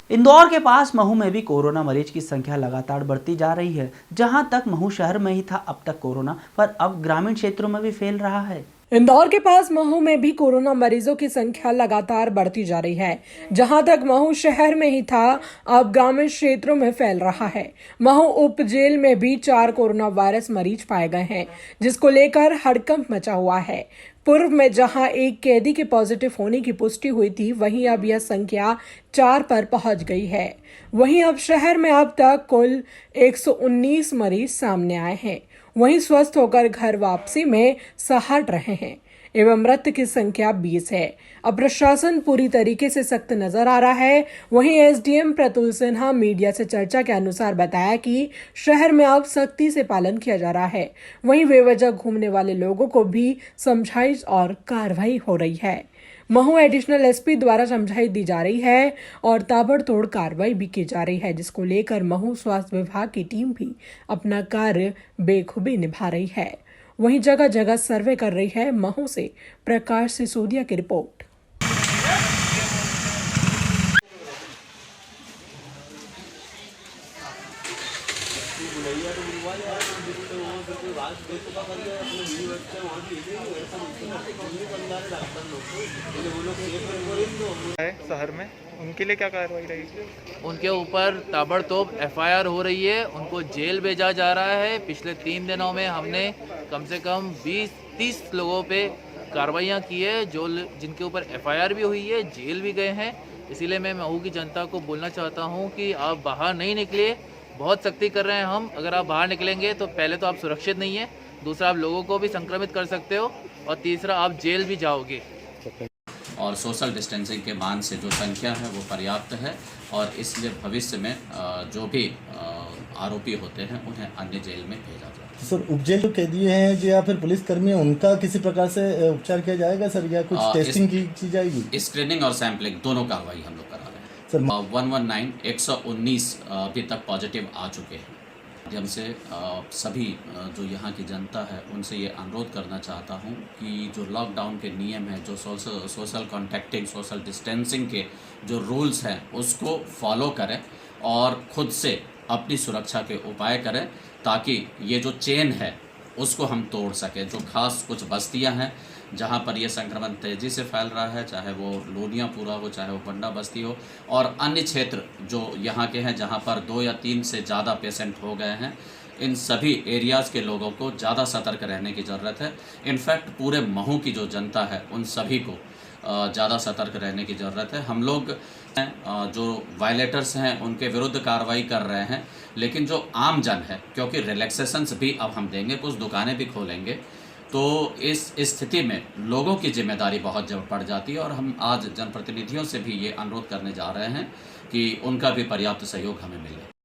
इंदौर के पास महू में भी कोरोना मरीज की संख्या लगातार बढ़ती जा रही है। जहां तक महू शहर में ही था अब तक कोरोना, पर अब ग्रामीण क्षेत्रों में भी फैल रहा है। इंदौर के पास महू में भी कोरोना मरीजों की संख्या लगातार बढ़ती जा रही है। जहां तक महू शहर में ही था, अब ग्रामीण क्षेत्रों में फैल रहा है। महू उप जेल में भी 4 कोरोना वायरस मरीज पाए गए हैं, जिसको लेकर हड़कंप मचा हुआ है। पूर्व में जहां एक कैदी के पॉजिटिव होने की पुष्टि हुई थी, वहीं अब यह संख्या 4 पर पहुंच गई है। वहीं अब शहर में अब तक कुल 119 मरीज सामने आए हैं। वहीं स्वस्थ होकर घर वापसी में सहाट रहे हैं एवं मृत की संख्या 20 है। अब प्रशासन पूरी तरीके से सख्त नजर आ रहा है। वहीं एसडीएम प्रतुल सिन्हा मीडिया से चर्चा के अनुसार बताया कि शहर में अब सख्ती से पालन किया जा रहा है। वहीं बेवजह घूमने वाले लोगों को भी समझाइश और कार्रवाई हो रही है। महू एडिशनल एसपी द्वारा समझाई दी जा रही है और ताबड़तोड़ कार्रवाई भी की जा रही है, जिसको लेकर महू स्वास्थ्य विभाग की टीम भी अपना कार्य बेखूबी निभा रही है। वहीं जगह जगह सर्वे कर रही है। महू से प्रकाश सिसोदिया की रिपोर्ट। शहर में उनके लिए क्या कार्रवाई रहेगी? उनके ऊपर ताबड़तोड़ एफआईआर हो रही है, उनको जेल भेजा जा रहा है। पिछले 3 दिनों में हमने कम से कम 20-30 लोगों पे कार्रवाइयाँ की है, जो जिनके ऊपर एफआईआर भी हुई है, जेल भी गए हैं। इसीलिए मैं महू की जनता को बोलना चाहता हूँ कि आप बाहर नहीं निकले। बहुत सख्ती कर रहे हैं हम। अगर आप बाहर निकलेंगे तो पहले तो आप सुरक्षित नहीं है, दूसरा आप लोगों को भी संक्रमित कर सकते हो, और तीसरा आप जेल भी जाओगे। और सोशल डिस्टेंसिंग के मान से जो संख्या है वो पर्याप्त है, और इसलिए भविष्य में जो भी आरोपी होते हैं उन्हें अन्य जेल में भेजा जाए। सर, उपजेल जो कैदी हैं जो या फिर पुलिसकर्मी हैं, उनका किसी प्रकार से उपचार किया जाएगा सर, या कुछ टेस्टिंग की जाएगी? स्क्रीनिंग और सैम्पलिंग दोनों कार्रवाई हम लोग करा रहे हैं सर। 119 अभी तक पॉजिटिव आ चुके हैं। माध्यम से सभी जो यहाँ की जनता है उनसे ये अनुरोध करना चाहता हूँ कि जो लॉकडाउन के नियम हैं, जो सोशल कॉन्टैक्टिंग, सोशल डिस्टेंसिंग के जो रूल्स हैं उसको फॉलो करें और ख़ुद से अपनी सुरक्षा के उपाय करें, ताकि ये जो चेन है उसको हम तोड़ सकें। जो खास कुछ बस्तियां हैं जहां पर ये संक्रमण तेज़ी से फैल रहा है, चाहे वो लोनियापुरा हो, चाहे वो बंडा बस्ती हो, और अन्य क्षेत्र जो यहाँ के हैं जहां पर 2 या 3 से ज़्यादा पेशेंट हो गए हैं, इन सभी एरियाज़ के लोगों को ज़्यादा सतर्क रहने की ज़रूरत है। इनफैक्ट पूरे महू की जो जनता है उन सभी को ज़्यादा सतर्क रहने की ज़रूरत है। हम लोग जो वायलेटर्स हैं उनके विरुद्ध कार्रवाई कर रहे हैं, लेकिन जो आम जन है, क्योंकि रिलैक्सेशंस भी अब हम देंगे, कुछ दुकानें भी खोलेंगे, तो इस स्थिति में लोगों की जिम्मेदारी बहुत जब पड़ जाती है। और हम आज जनप्रतिनिधियों से भी ये अनुरोध करने जा रहे हैं कि उनका भी पर्याप्त सहयोग हमें मिले।